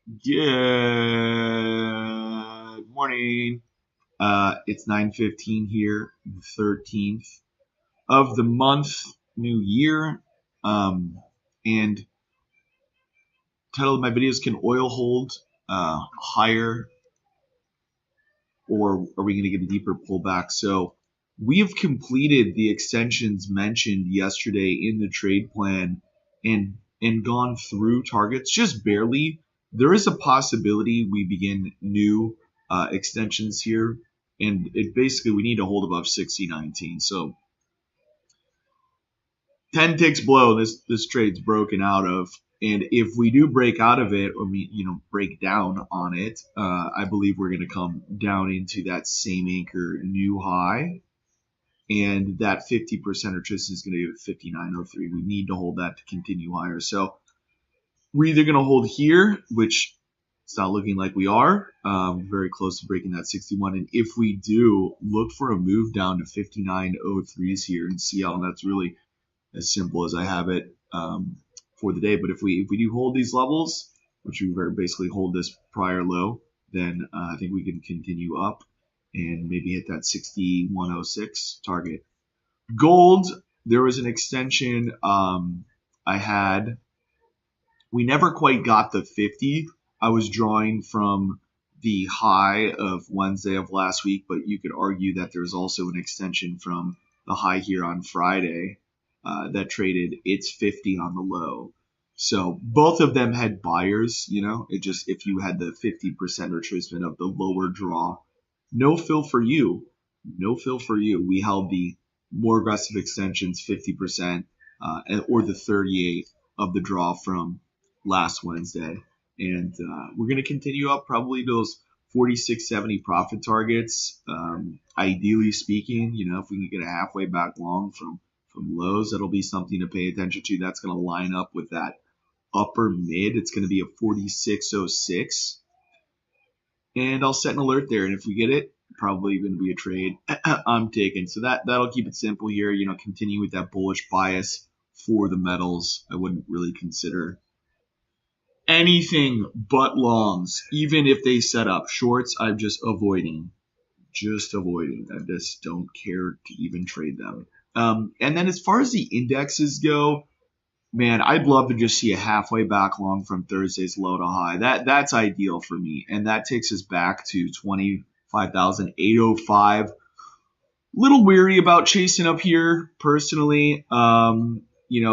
Good morning. It's 9:15 here, the 13th of the month, new year. And title of my videos: Can oil hold higher, or are we going to get a deeper pullback? So we have completed the extensions mentioned yesterday in the trade plan and gone through targets just barely. There is a possibility we begin new extensions here, and it basically we need to hold above 60.19. So 10 ticks below, this trade's broken out of. And if we do break out of it, or break down on it, I believe we're going to come down into that same anchor new high, and that 50% resistance is going to be 59.03. We need to hold that to continue higher. So we're either going to hold here, which it's not looking like we are, very close to breaking that 61. And if we do, look for a move down to 59.03s here in CL, and that's really as simple as I have it for the day. But if we do hold these levels, which we basically hold this prior low, then I think we can continue up and maybe hit that 61.06 target. Gold, there was an extension I had. We never quite got the 50. I was drawing from the high of Wednesday of last week, but you could argue that there's also an extension from the high here on Friday that traded its 50 on the low. So both of them had buyers, it just, if you had the 50% retracement of the lower draw, no fill for you. No fill for you. We held the more aggressive extensions 50% or the 38 of the draw from last Wednesday. And we're going to continue up probably those 46.70 profit targets. Ideally speaking, if we can get a halfway back long from lows, that'll be something to pay attention to. That's going to line up with that upper mid. It's going to be a 46.06. And I'll set an alert there. And if we get it, probably going to be a trade I'm taking. So that'll keep it simple here. Continue with that bullish bias for the metals. I wouldn't really consider anything but longs, even if they set up shorts. I'm just avoiding. I just don't care to even trade them. And then as far as the indexes go, man, I'd love to just see a halfway back long from Thursday's low to high. That's ideal for me, and that takes us back to 25,805. Little weary about chasing up here personally.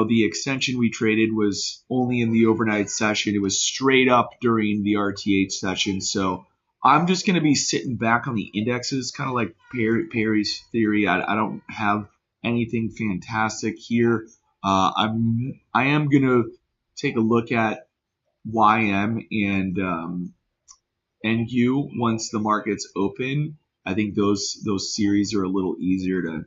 The extension we traded was only in the overnight session. It was straight up during the RTH session. So I'm just going to be sitting back on the indexes, kind of like Perry's theory. I don't have anything fantastic here. I am going to take a look at YM and NQ once the markets open. I think those series are a little easier to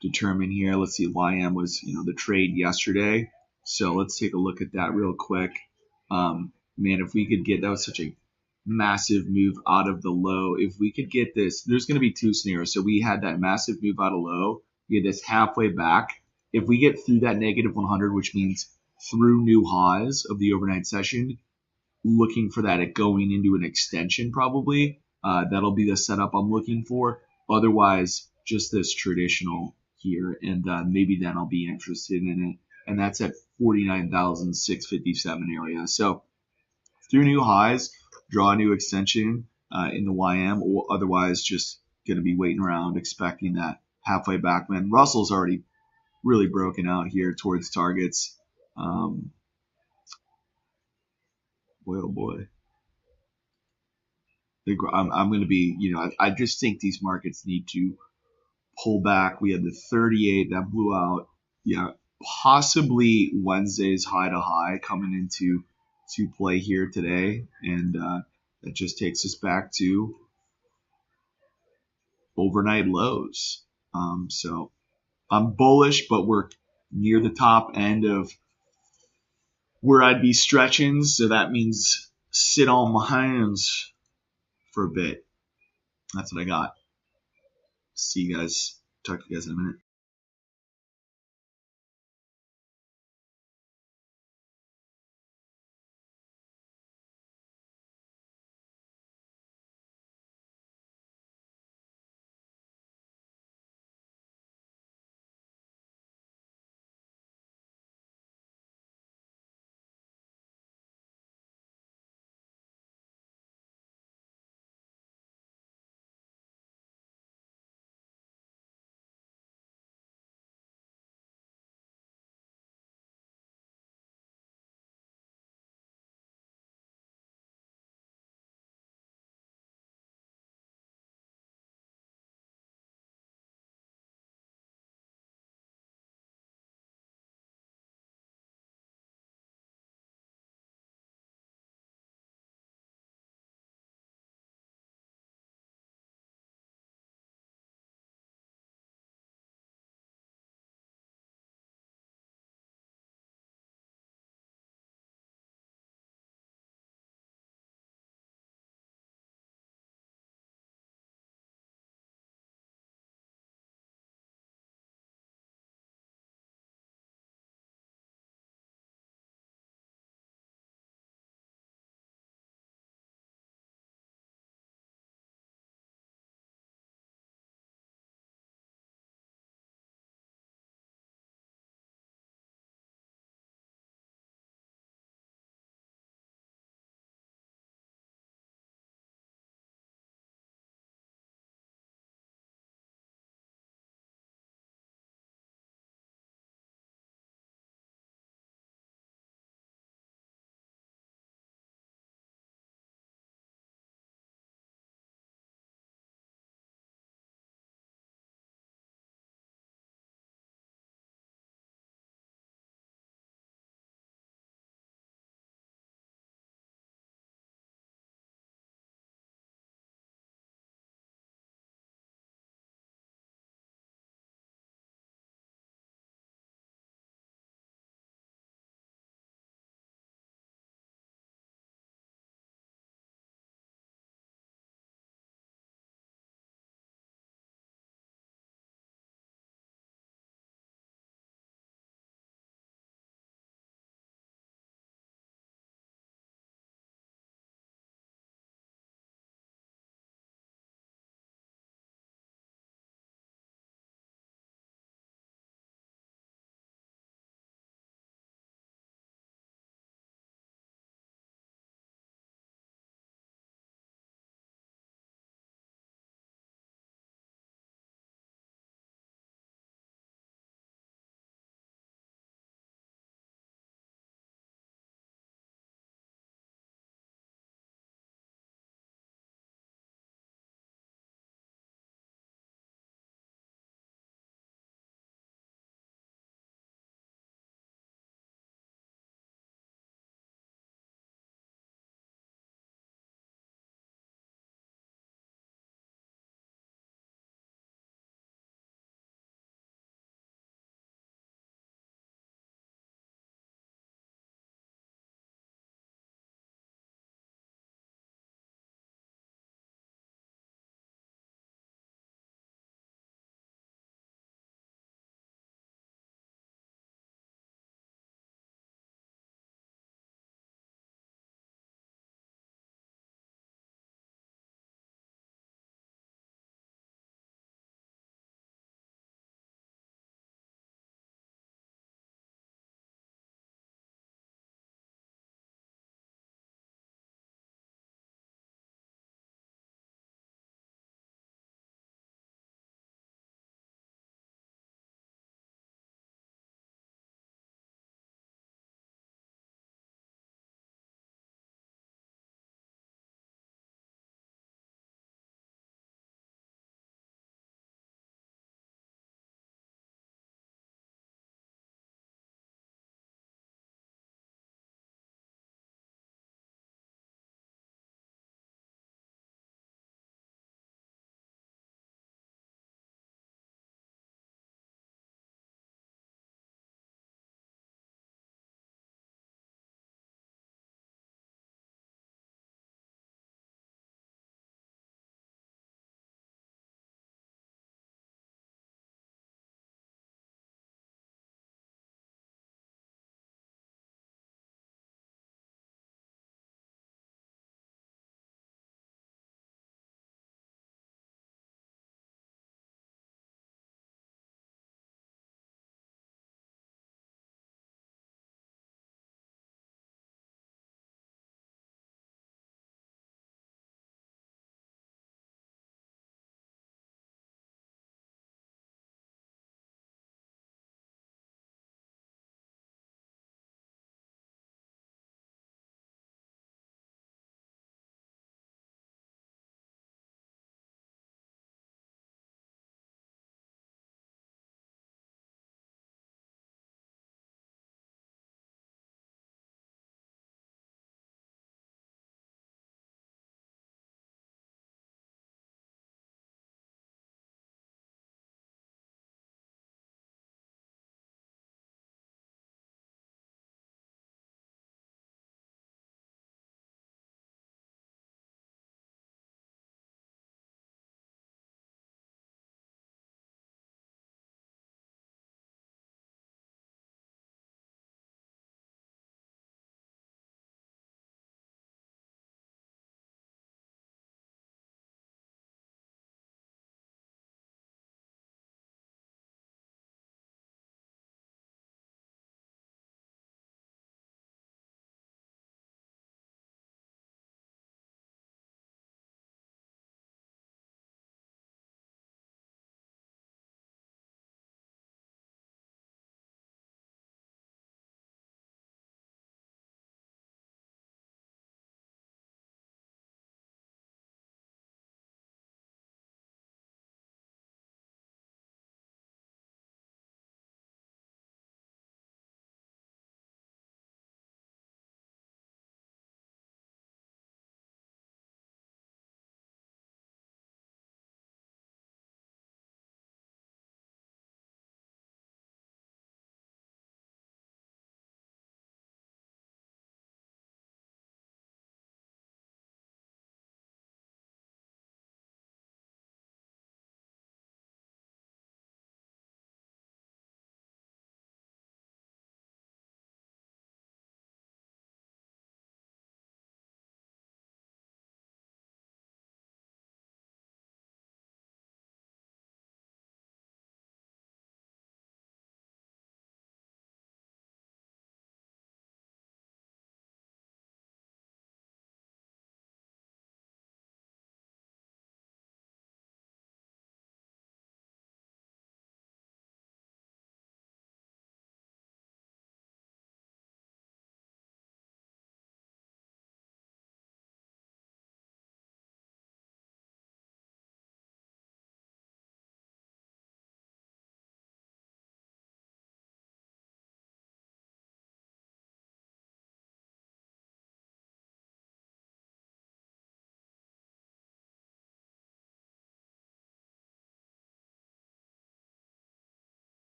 determine here. Let's see, YM was the trade yesterday, so let's take a look at that real quick. Man, if we could get, that was such a massive move out of the low. If we could get this, there's going to be two scenarios. So we had that massive move out of low. We had this halfway back. If we get through that negative 100, which means through new highs of the overnight session, looking for that going into an extension probably. That'll be the setup I'm looking for. Otherwise, just this traditional here, and maybe then I'll be interested in it. And that's at 49,657 area. So through new highs, draw a new extension in the YM, or otherwise just going to be waiting around expecting that halfway back. Man, Russell's already really broken out here towards targets. Boy, oh boy. I'm going to be, I just think these markets need to pull back. We had the 38 that blew out. Yeah, possibly Wednesday's high to high coming into play here today, and that just takes us back to overnight lows. So I'm bullish, but we're near the top end of where I'd be stretching, so that means sit on my hands for a bit. That's what I got. See you guys. Talk to you guys in a minute.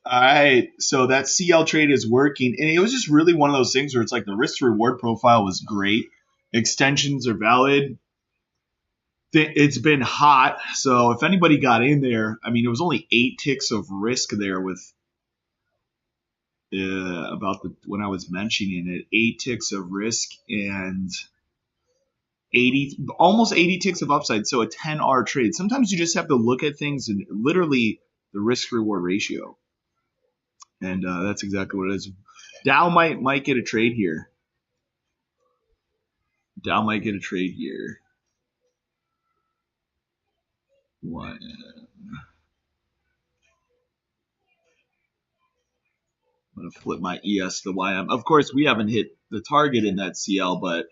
All right, so that CL trade is working, and it was just really one of those things where it's like the risk to reward profile was great. Extensions are valid. It's been hot, so if anybody got in there, I mean, it was only 8 ticks of risk there with about the when I was mentioning it, 8 ticks of risk and 80, almost 80 ticks of upside. So a 10R trade. Sometimes you just have to look at things and literally the risk reward ratio, and that's exactly what it is. Dow might get a trade here. Dow might get a trade here. What? I'm gonna flip my ES to YM. Of course, we haven't hit the target in that CL, but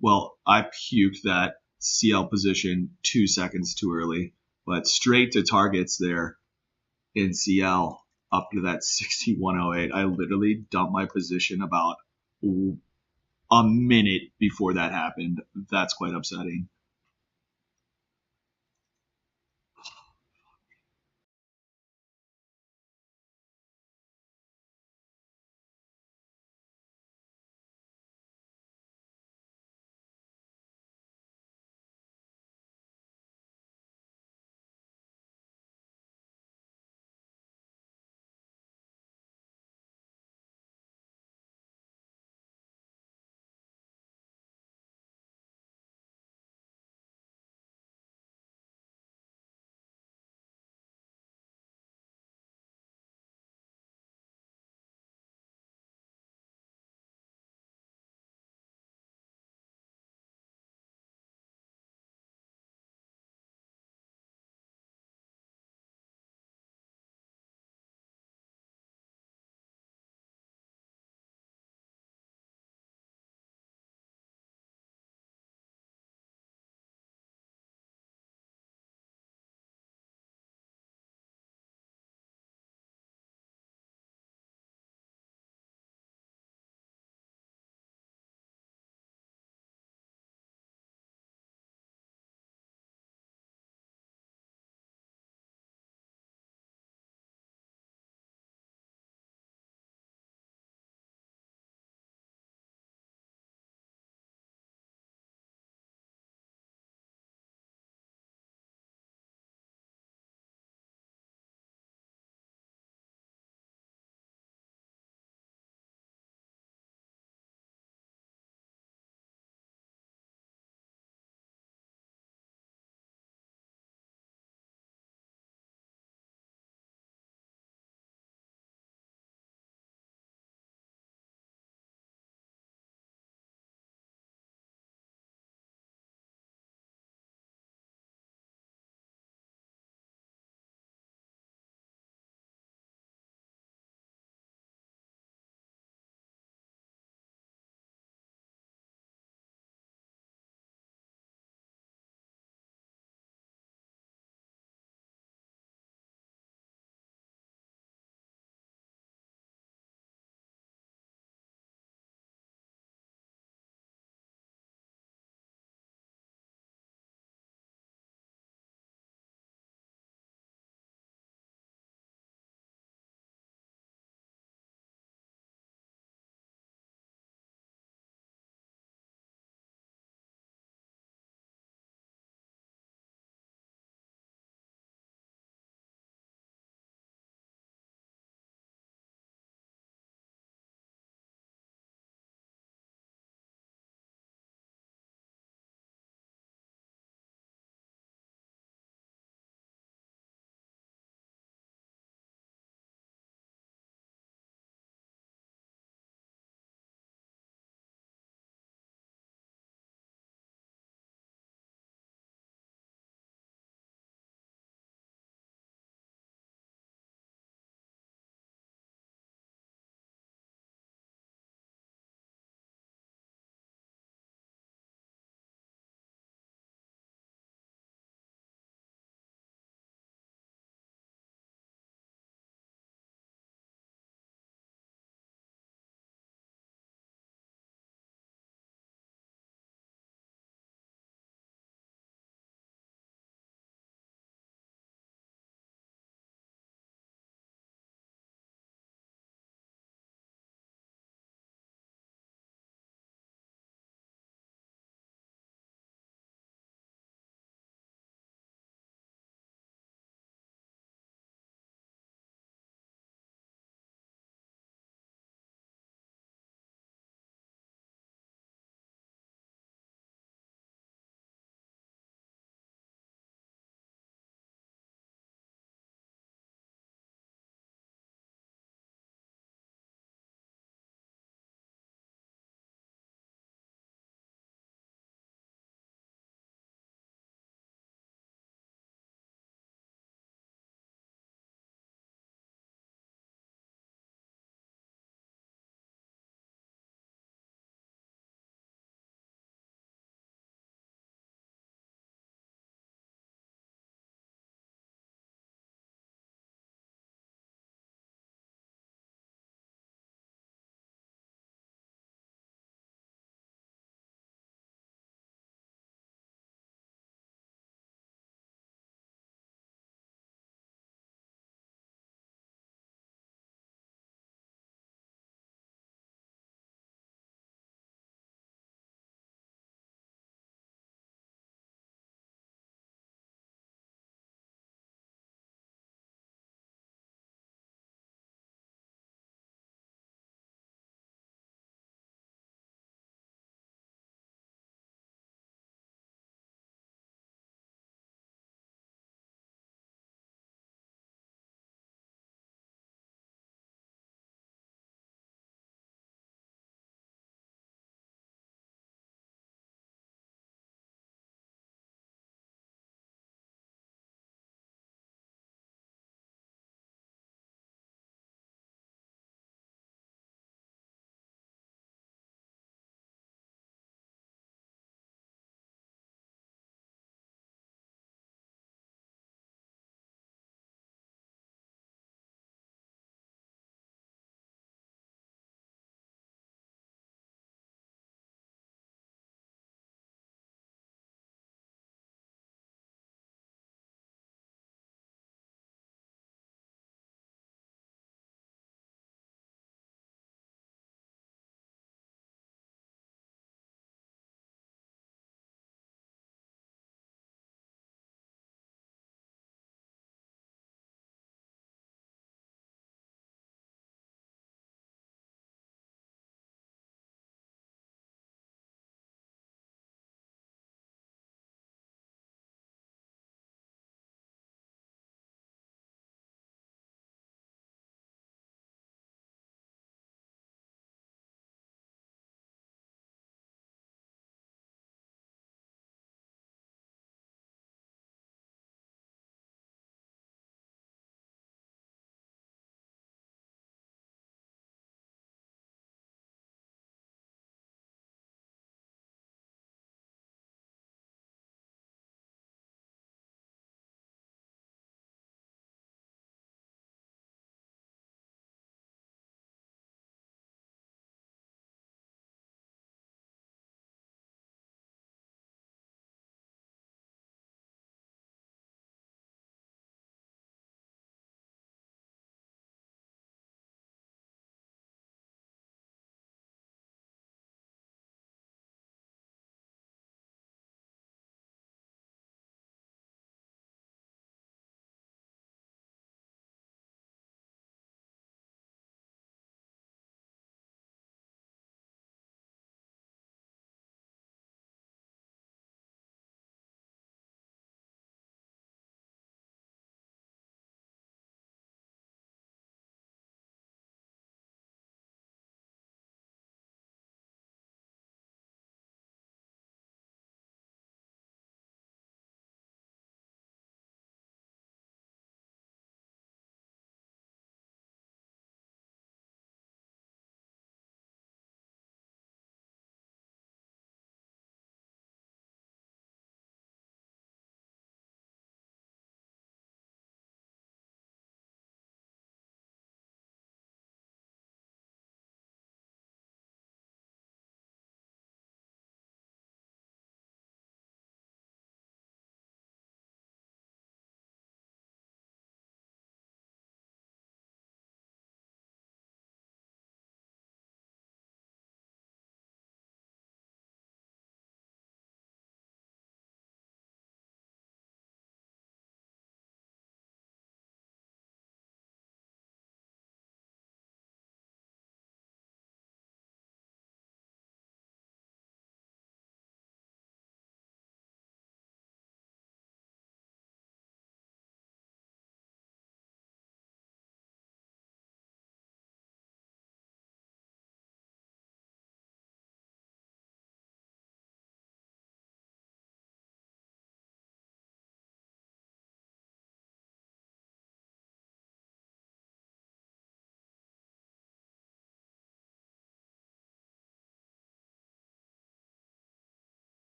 Well, I puked that CL position 2 seconds too early, but straight to targets there in CL up to that 6108. I literally dumped my position about a minute before that happened. That's quite upsetting.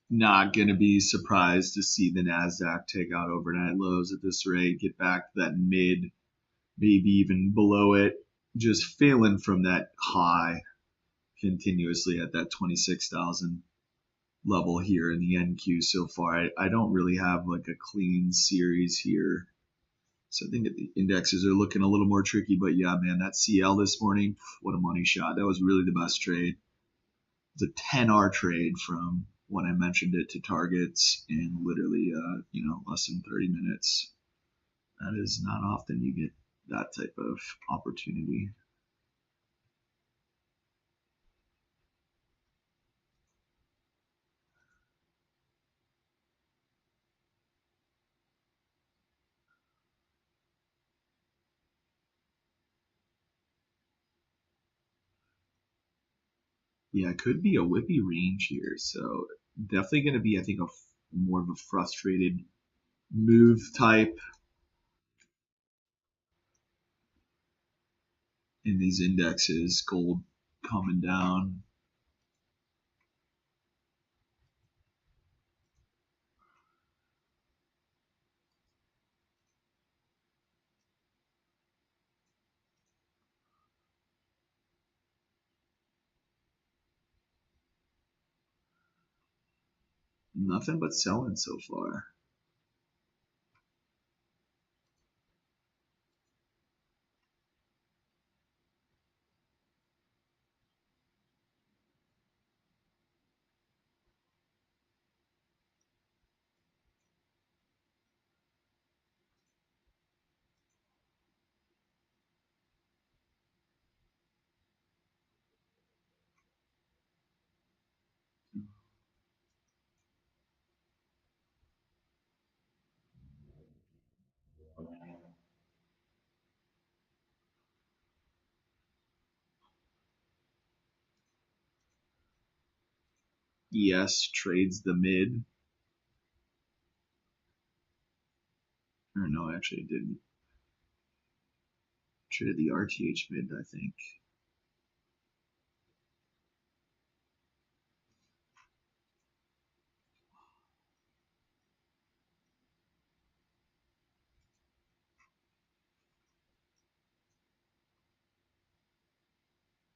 Not going to be surprised to see the NASDAQ take out overnight lows at this rate, get back to that mid, maybe even below it, just failing from that high continuously at that 26,000 level here in the NQ so far. I don't really have like a clean series here. So I think that the indexes are looking a little more tricky, but yeah, man, that CL this morning, what a money shot. That was really the best trade. It's a 10R trade from when I mentioned it to targets in literally, less than 30 minutes. That is not often you get that type of opportunity. Yeah, it could be a whippy range here. So definitely going to be, I think, more of a frustrated move type in these indexes. Gold coming down. Nothing but selling so far. ES trades the mid. Or no, actually it didn't. Traded the RTH mid, I think.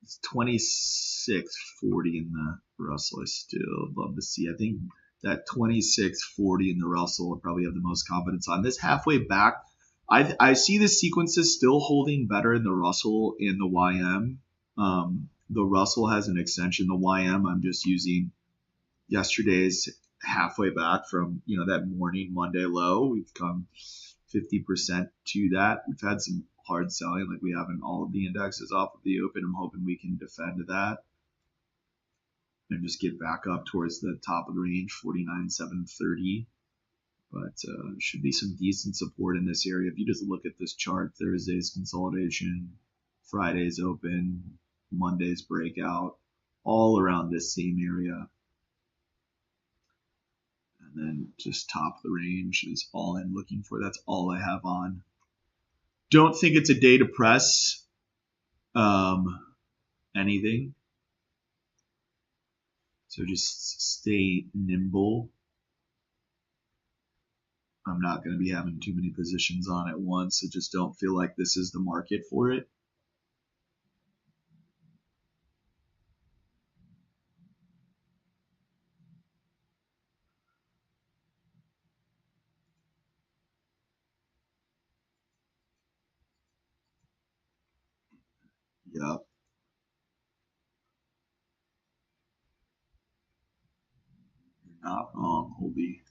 It's 2640 in the Russell. I still love to see. I think that 2640 in the Russell would probably have the most confidence on. This halfway back, I see the sequences still holding better in the Russell and the YM. The Russell has an extension. The YM, I'm just using yesterday's halfway back from that morning Monday low. We've come 50% to that. We've had some hard selling like we have in all of the indexes off of the open. I'm hoping we can defend that and just get back up towards the top of the range, 49,730. But should be some decent support in this area. If you just look at this chart, Thursday's consolidation, Friday's open, Monday's breakout, all around this same area. And then just top of the range is all I'm looking for. That's all I have on. Don't think it's a day to press anything. So just stay nimble. I'm not going to be having too many positions on at once. I just don't feel like this is the market for it. Yep, you're not wrong, Holby.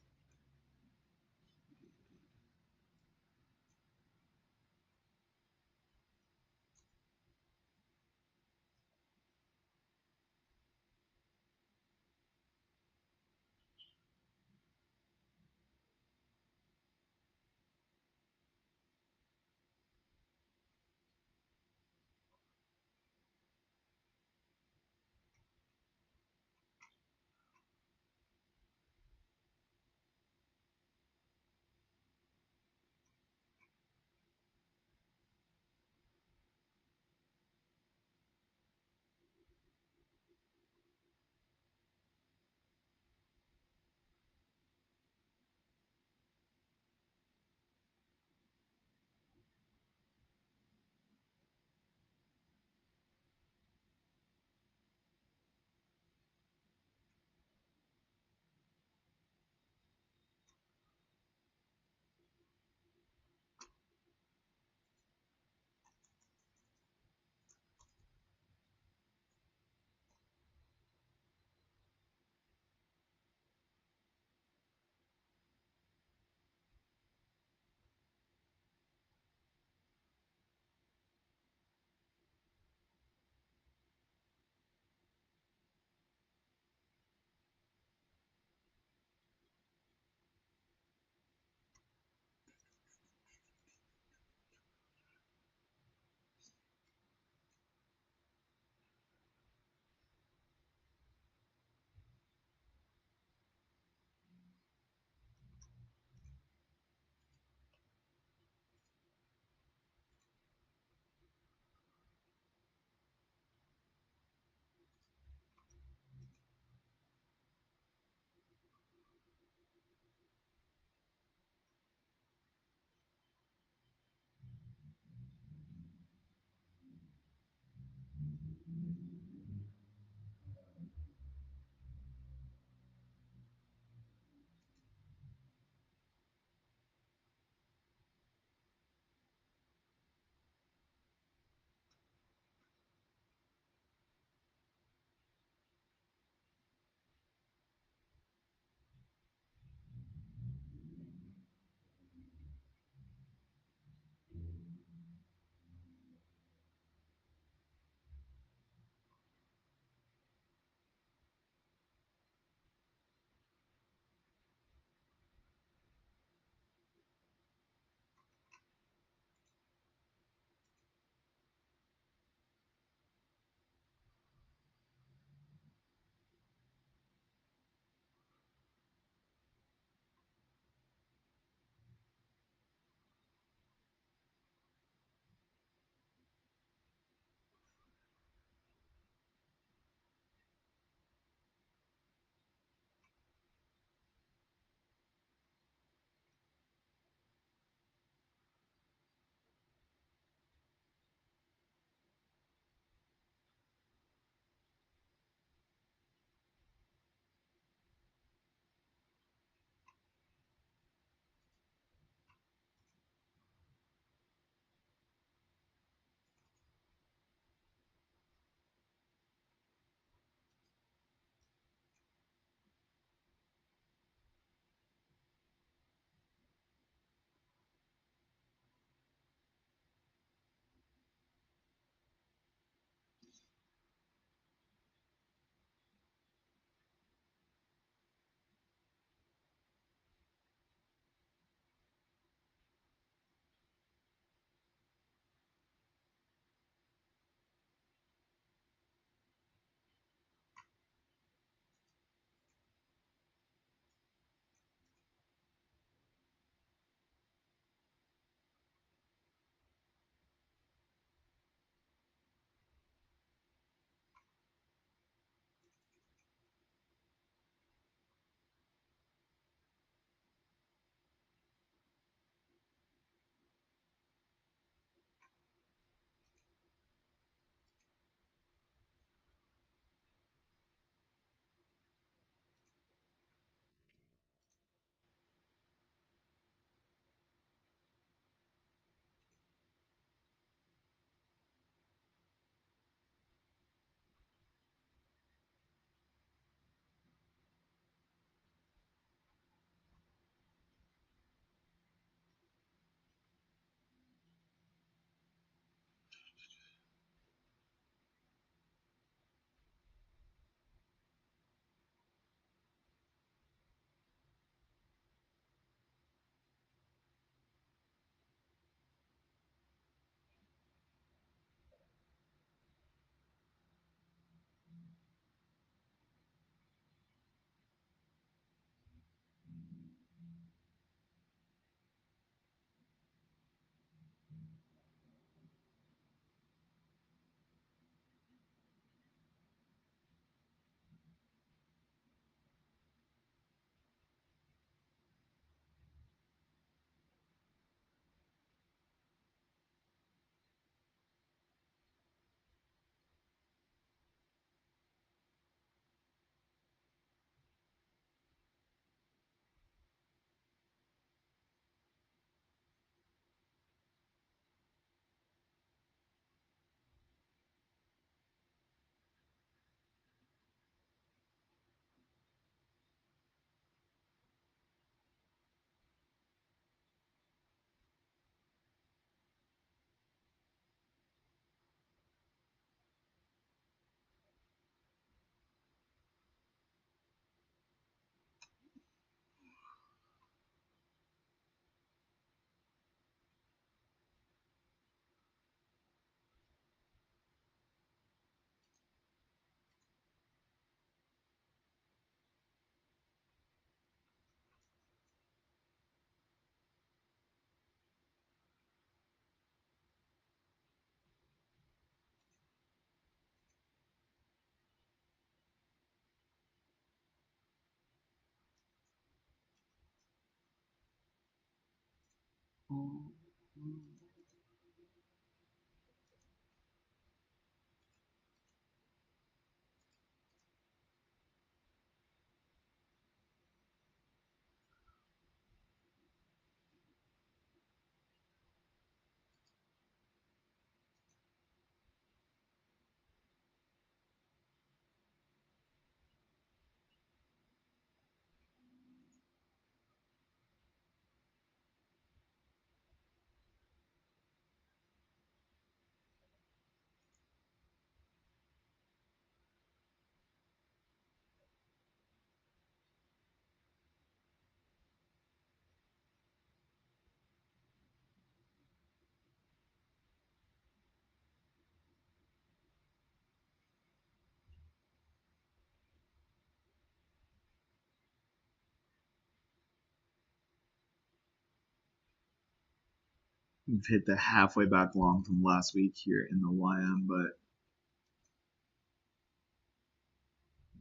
We've hit the halfway back long from last week here in the YM, but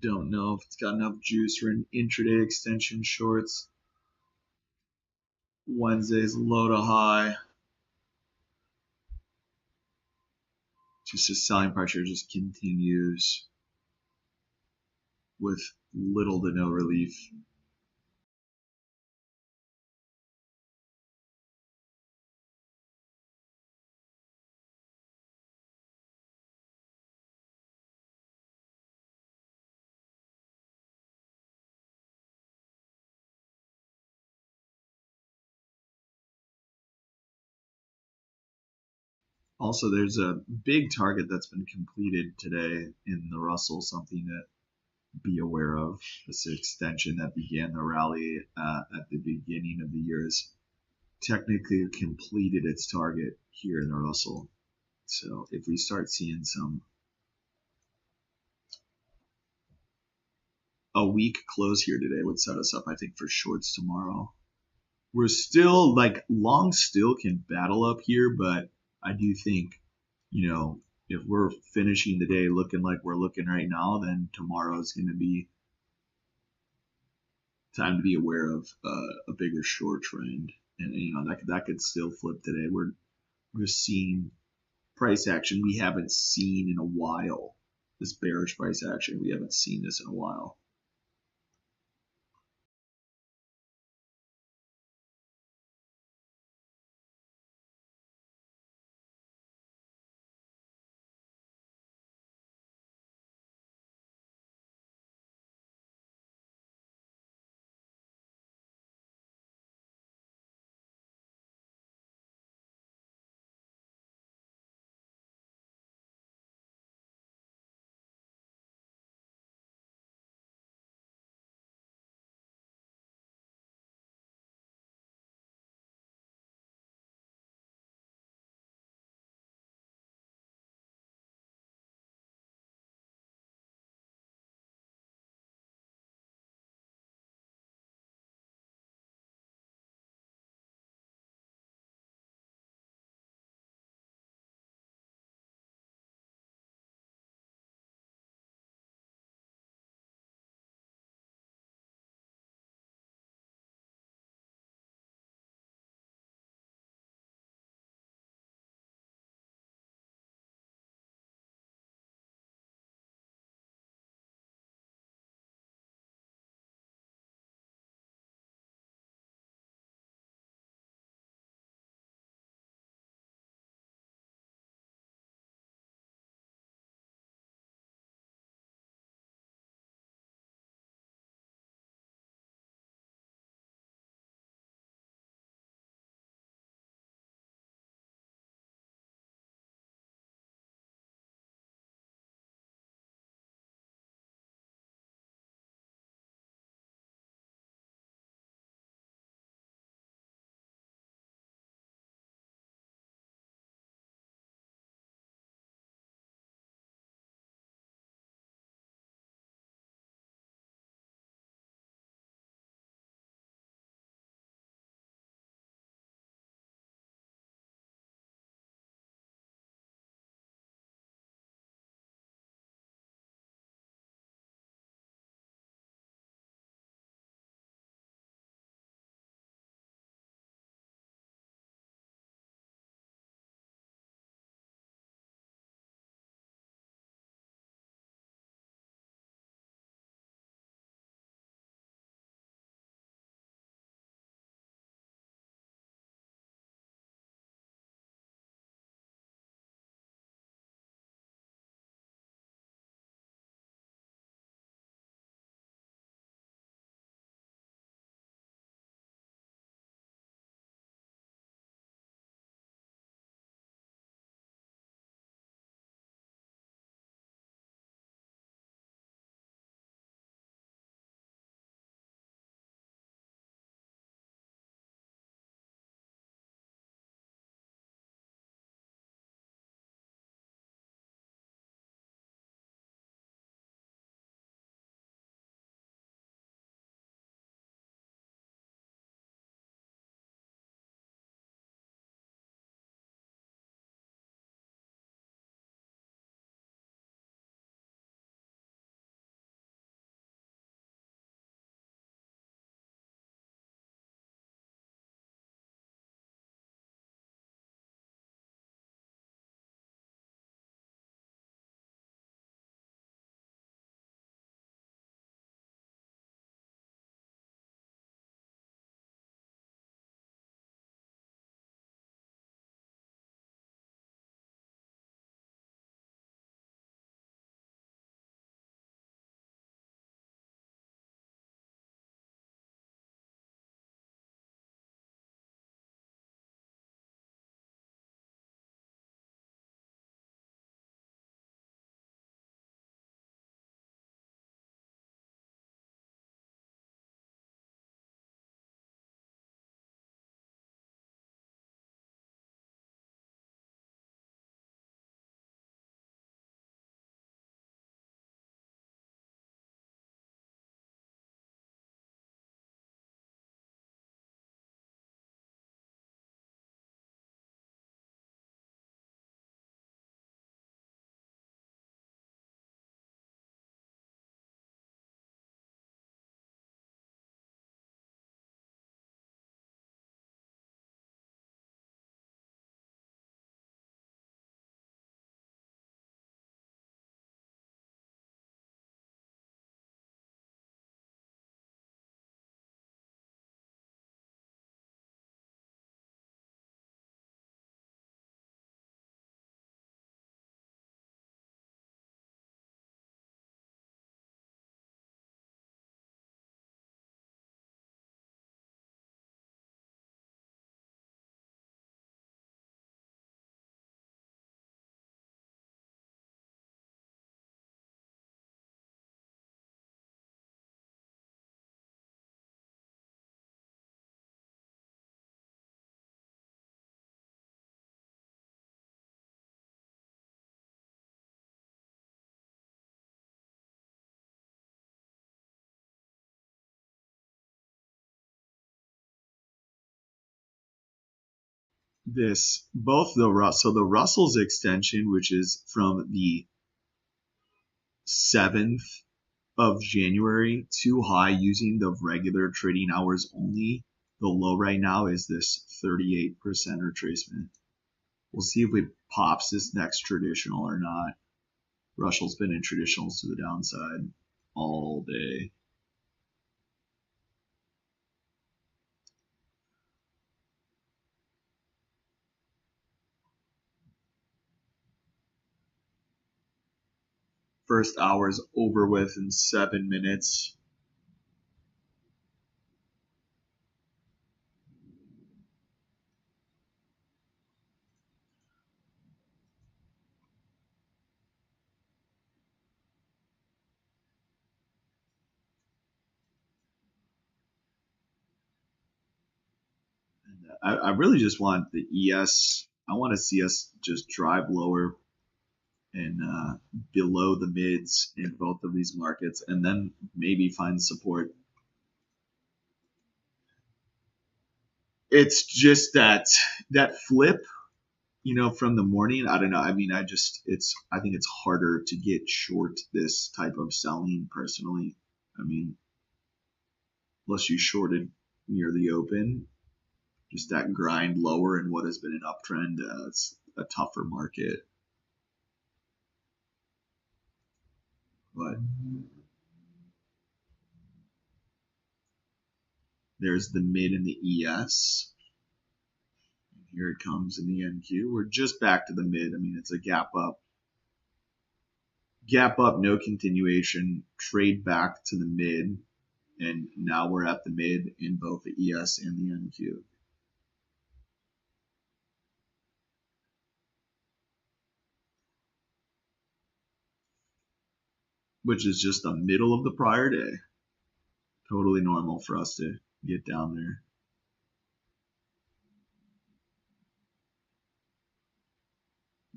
don't know if it's got enough juice for an intraday extension shorts. Wednesday's low to high. Just the selling pressure just continues with little to no relief. Also, there's a big target that's been completed today in the Russell, something to be aware of. This extension that began the rally at the beginning of the year has technically completed its target here in the Russell. So if we start seeing a weak close here today would set us up, I think, for shorts tomorrow. We're still like long still can battle up here, but I do think, if we're finishing the day looking like we're looking right now, then tomorrow is going to be time to be aware of a bigger short trend, and that could still flip today. We're seeing price action we haven't seen in a while. This bearish price action, we haven't seen this in a while. both the Russell's extension, which is from the 7th of January, too high using the regular trading hours only. The low right now is this 38% retracement. We'll see if it pops this next traditional or not. Russell's been in traditionals to the downside all day. First hour's over with in 7 minutes. I really just want the ES. I want to see us just drive lower and below the mids in both of these markets, and then maybe find support. It's just that flip, from the morning. I don't know. I mean, I think it's harder to get short this type of selling personally. I mean, unless you shorted near the open, just that grind lower in what has been an uptrend, it's a tougher market. But there's the mid and the ES. Here it comes in the NQ. We're just back to the mid. I mean, it's a gap up. Gap up, no continuation. Trade back to the mid. And now we're at the mid in both the ES and the NQ. Which is just the middle of the prior day. Totally normal for us to get down there.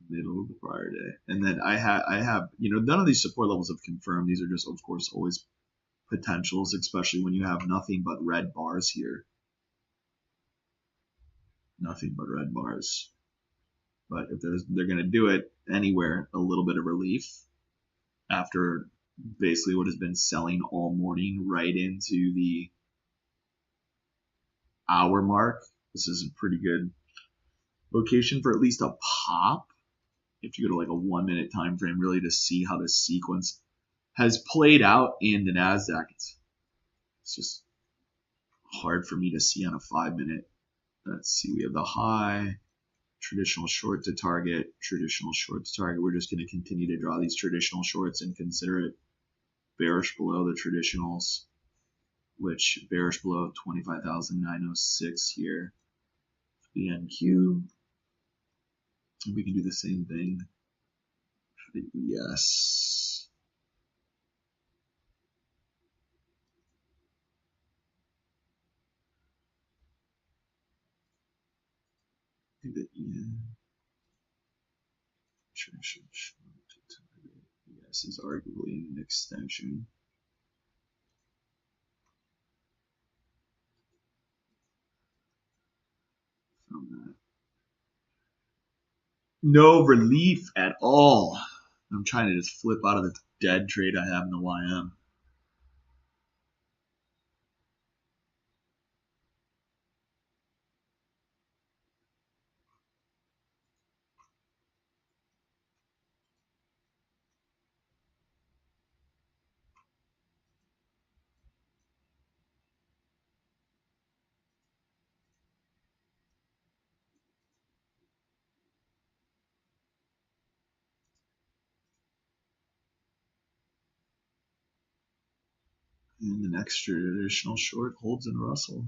Middle of the prior day. And then I have, none of these support levels have confirmed. These are just, of course, always potentials, especially when you have nothing but red bars here. Nothing but red bars. But if they're going to do it anywhere, a little bit of relief after basically what has been selling all morning right into the hour mark. This is a pretty good location for at least a pop. You have to go to like a 1 minute time frame really to see how this sequence has played out in the NASDAQ. It's just hard for me to see on a 5 minute. Let's see, we have the high, traditional short to target, traditional short to target. We're just going to continue to draw these traditional shorts and consider it bearish below the traditionals, which bearish below 25,906 here. The NQ. We can do the same thing for the ES. I think the ES is arguably an extension from that. No relief at all. I'm trying to just flip out of the dead trade I have in the YM. And the next traditional short holds in Russell.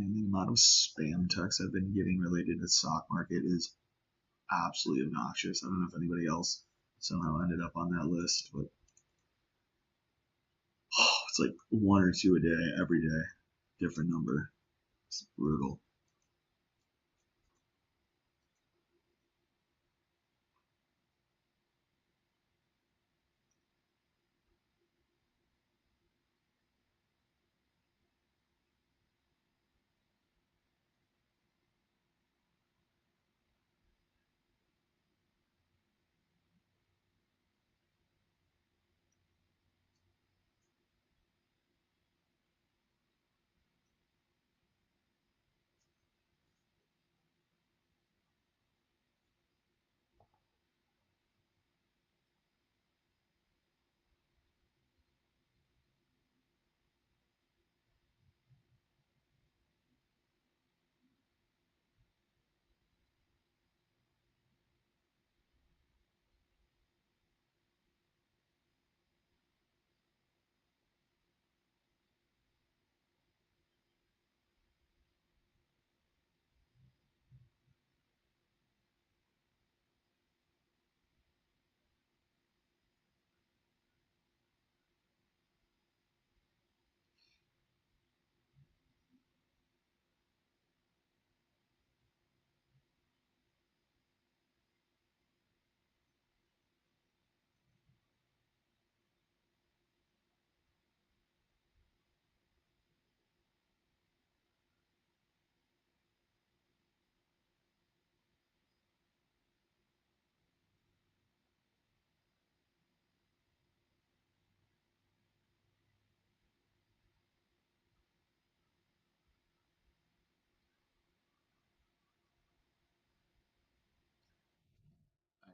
And the amount of spam texts I've been getting related to the stock market is absolutely obnoxious. I don't know if anybody else somehow ended up on that list, but it's like one or two a day, every day, different number. It's brutal.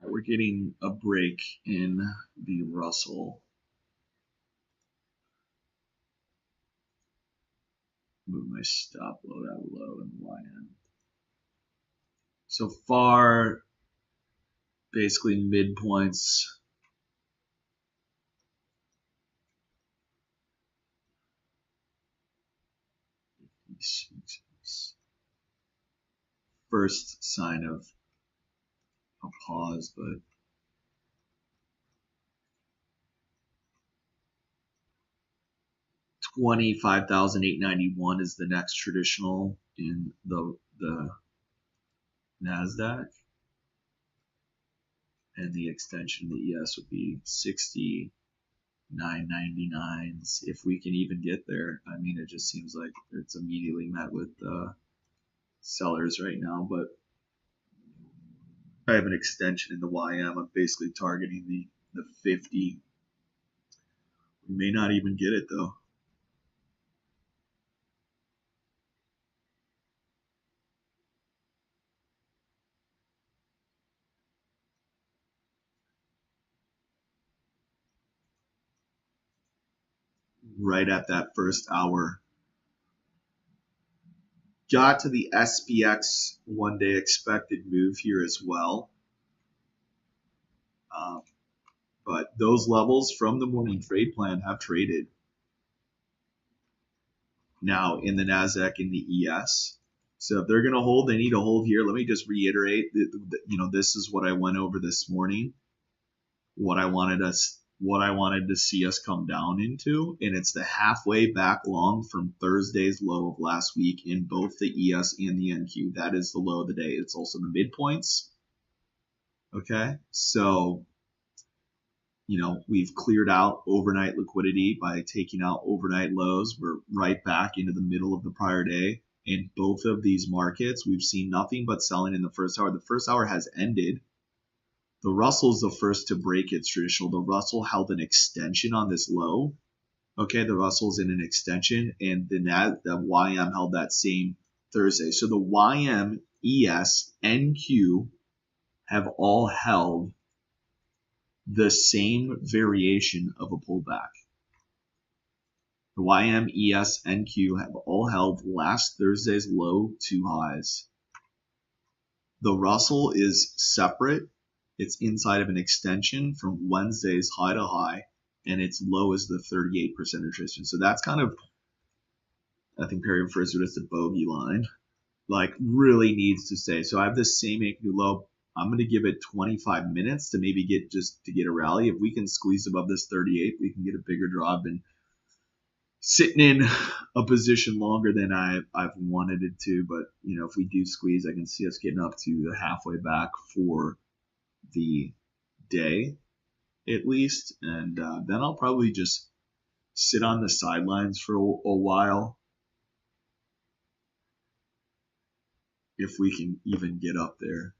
We're getting a break in the Russell. Move my stop load out low in the YM. So far, basically midpoints. First sign of a pause, but 25,891 is the next traditional in the NASDAQ. And the extension of the ES would be 69.99 if we can even get there. I mean, it just seems like it's immediately met with sellers right now, but I have an extension in the YM. I'm basically targeting the 50. We may not even get it though. Right at that first hour. Got to the SPX one-day expected move here as well. But those levels from the morning trade plan have traded. Now in the NASDAQ and the ES. So if they're going to hold, they need to hold here. Let me just reiterate that, this is what I went over this morning. What I wanted to see us come down into, and it's the halfway back long from Thursday's low of last week in both the ES and the NQ. That is the low of the day. It's also the midpoints. Okay, so we've cleared out overnight liquidity by taking out overnight lows. We're right back into the middle of the prior day. In both of these markets, we've seen nothing but selling in the first hour. The first hour has ended. The Russell is the first to break its traditional. The Russell held an extension on this low. Okay, the Russell's in an extension, and the YM held that same Thursday. So the YM, ES, NQ have all held the same variation of a pullback. The YM, ES, NQ have all held last Thursday's low to highs. The Russell is separate. It's inside of an extension from Wednesday's high to high, and its low is the 38% attrition. So that's kind of I think Perry refers to it as the bogey line. Like really needs to stay. So I have this same anchor low. I'm going to give it 25 minutes to maybe get a rally. If we can squeeze above this 38, we can get a bigger draw. I've been sitting in a position longer than I've wanted it to, but if we do squeeze, I can see us getting up to the halfway back for the day at least, and then I'll probably just sit on the sidelines for a while if we can even get up there.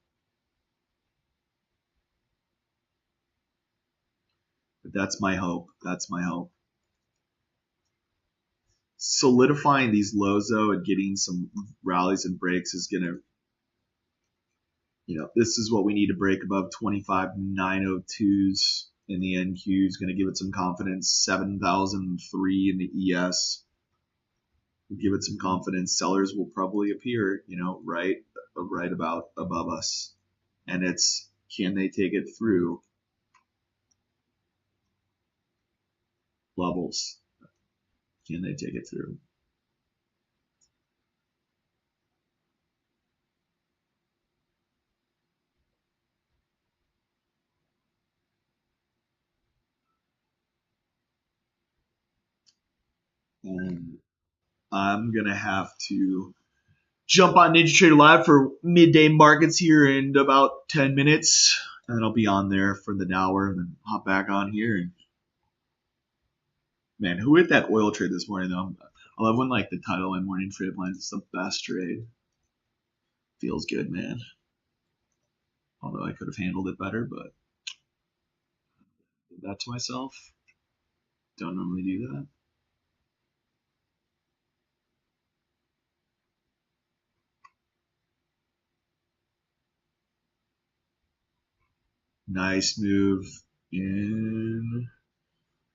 But that's my hope. That's my hope. Solidifying these lows though and getting some rallies and breaks is gonna, this is what we need to break above 25,902s in the NQ is going to give it some confidence. 7,003 in the ES will give it some confidence. Sellers will probably appear, right about above us, and it's can they take it through levels? Can they take it through? And I'm gonna have to jump on NinjaTrader Live for midday markets here in about 10 minutes, and I'll be on there for the hour, and then hop back on here. And man, who hit that oil trade this morning though? I love when like the title and morning trade lines is the best trade. Feels good, man. Although I could have handled it better, but did that to myself. Don't normally do that. Nice move in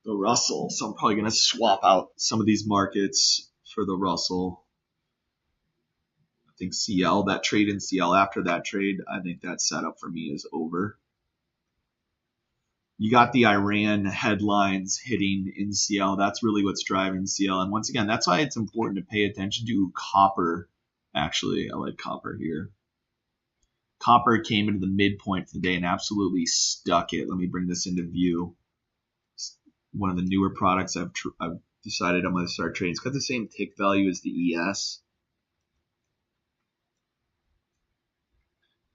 the Russell. So I'm probably going to swap out some of these markets for the Russell. I think CL, that trade in CL after that trade, I think that setup for me is over. You got the Iran headlines hitting in CL. That's really what's driving CL. And once again, that's why it's important to pay attention to copper. Actually, I like copper here. Copper came into the midpoint for the day and absolutely stuck it. Let me bring this into view. One of the newer products I've decided I'm going to start trading. It's got the same tick value as the ES,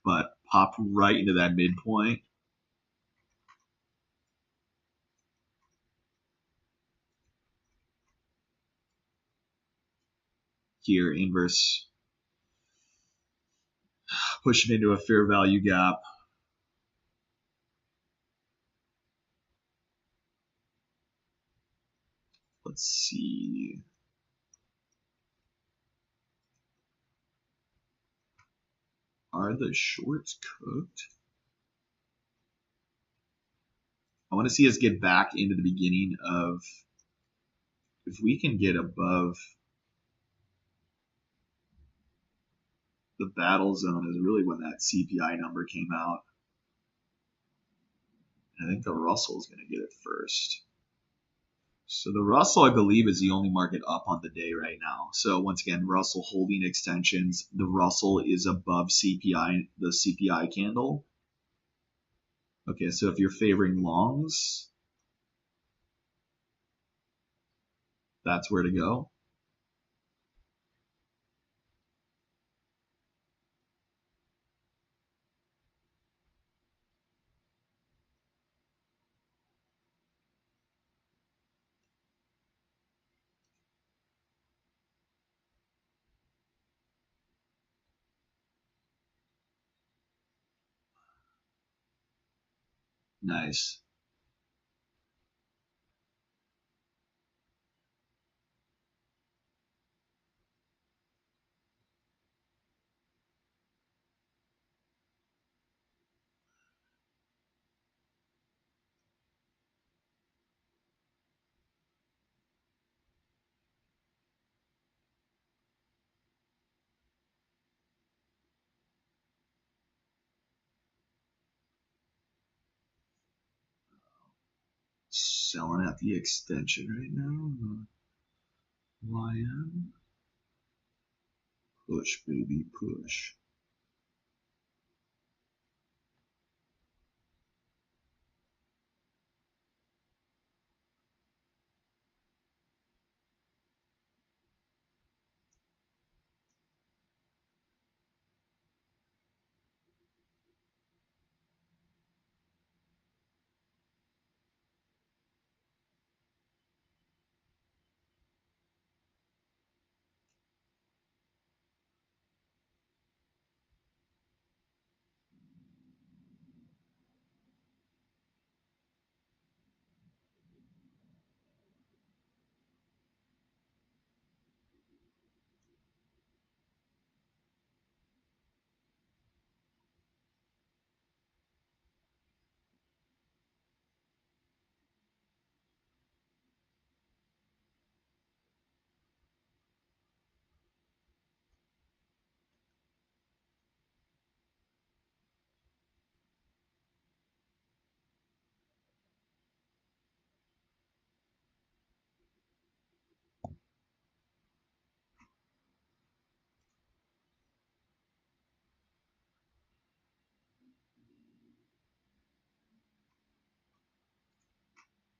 but popped right into that midpoint. Here, inverse, pushing into a fair value gap. Let's see. Are the shorts cooked? I want to see us get back into the beginning of, if we can get above the battle zone is really when that CPI number came out. I think the Russell is going to get it first. So the Russell, I believe, is the only market up on the day right now. So once again, Russell holding extensions. The Russell is above CPI, the CPI candle. Okay, so if you're favoring longs, that's where to go. Nice. Selling at the extension right now. YM. Push, baby, push.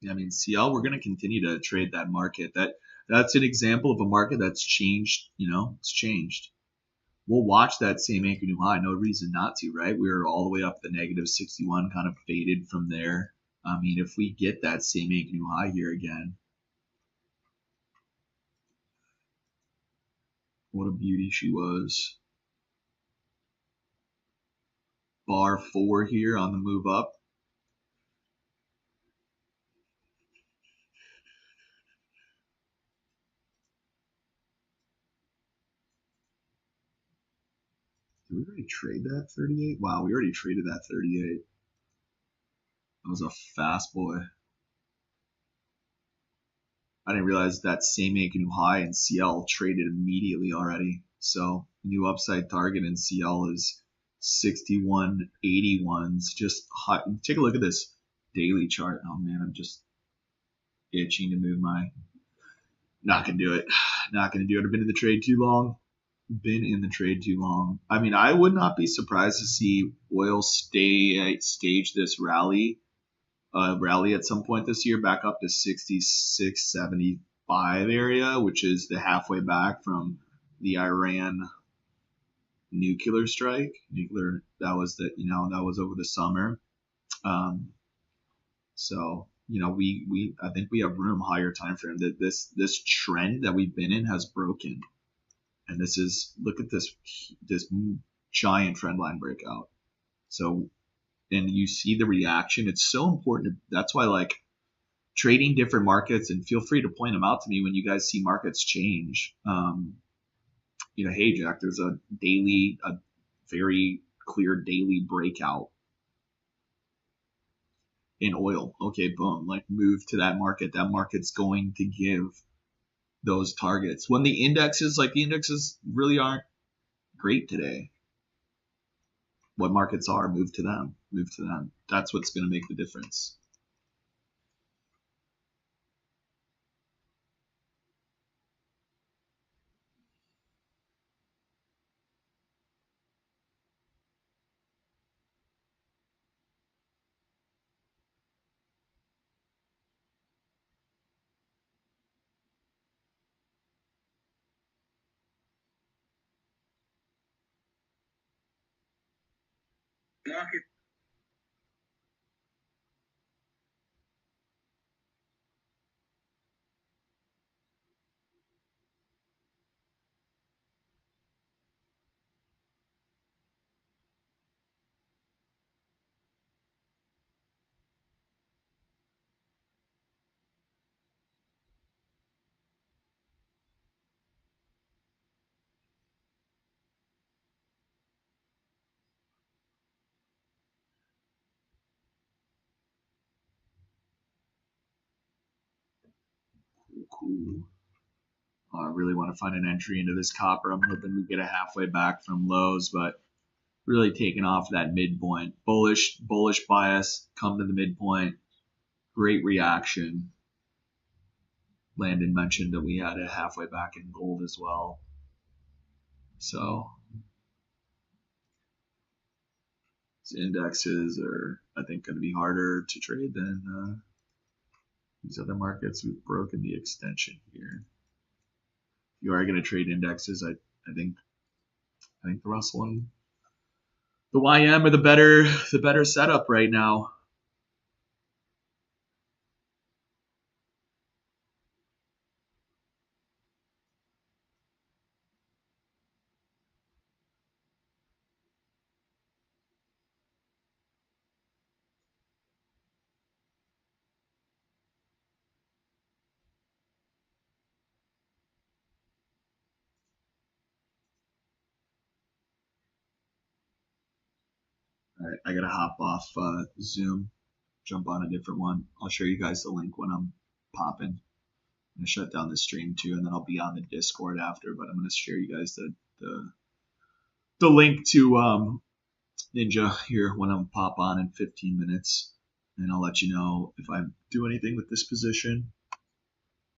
I mean, CL, we're going to continue to trade that market. That's an example of a market that's changed. It's changed. We'll watch that same anchor new high. No reason not to, right? We were all the way up the negative 61, kind of faded from there. I mean, if we get that same anchor new high here again, what a beauty she was. Bar 4 here on the move up. Did we already trade that 38? Wow, we already traded that 38. That was a fast boy. I didn't realize that same anchor new high in CL traded immediately already. So new upside target in CL is 61.81s. Just hot. Take a look at this daily chart. Oh man, I'm just itching to move my. Not gonna do it. Not gonna do it. I've been in the trade too long. I mean, I would not be surprised to see oil stage this rally at some point this year back up to 66.75 area, which is the halfway back from the Iran nuclear strike. That was over the summer. So I think we have room higher time frame that this trend that we've been in has broken, and look at this giant trend line breakout. So, and you see the reaction. It's so important. That's why trading different markets, and feel free to point them out to me when you guys see markets change. Hey Jack, there's a very clear daily breakout in oil. Okay, boom, move to that market. That market's going to give those targets. When the indexes really aren't great today, what markets are, move to them. That's what's going to make the difference. Market. Cool. I really want to find an entry into this copper. I'm hoping we get a halfway back from lows, but really taking off that midpoint. Bullish bias, come to the midpoint. Great reaction. Landon mentioned that we had a halfway back in gold as well. So these indexes are, I think, going to be harder to trade than these other markets. We've broken the extension here. If you are going to trade indexes, I think the Russell and the YM are the better setup right now. All right, I gotta hop off Zoom, jump on a different one. I'll share you guys the link when I'm popping. I'm gonna shut down the stream too, and then I'll be on the Discord after. But I'm gonna share you guys the link to Ninja here when I'm pop on in 15 minutes, and I'll let you know if I do anything with this position.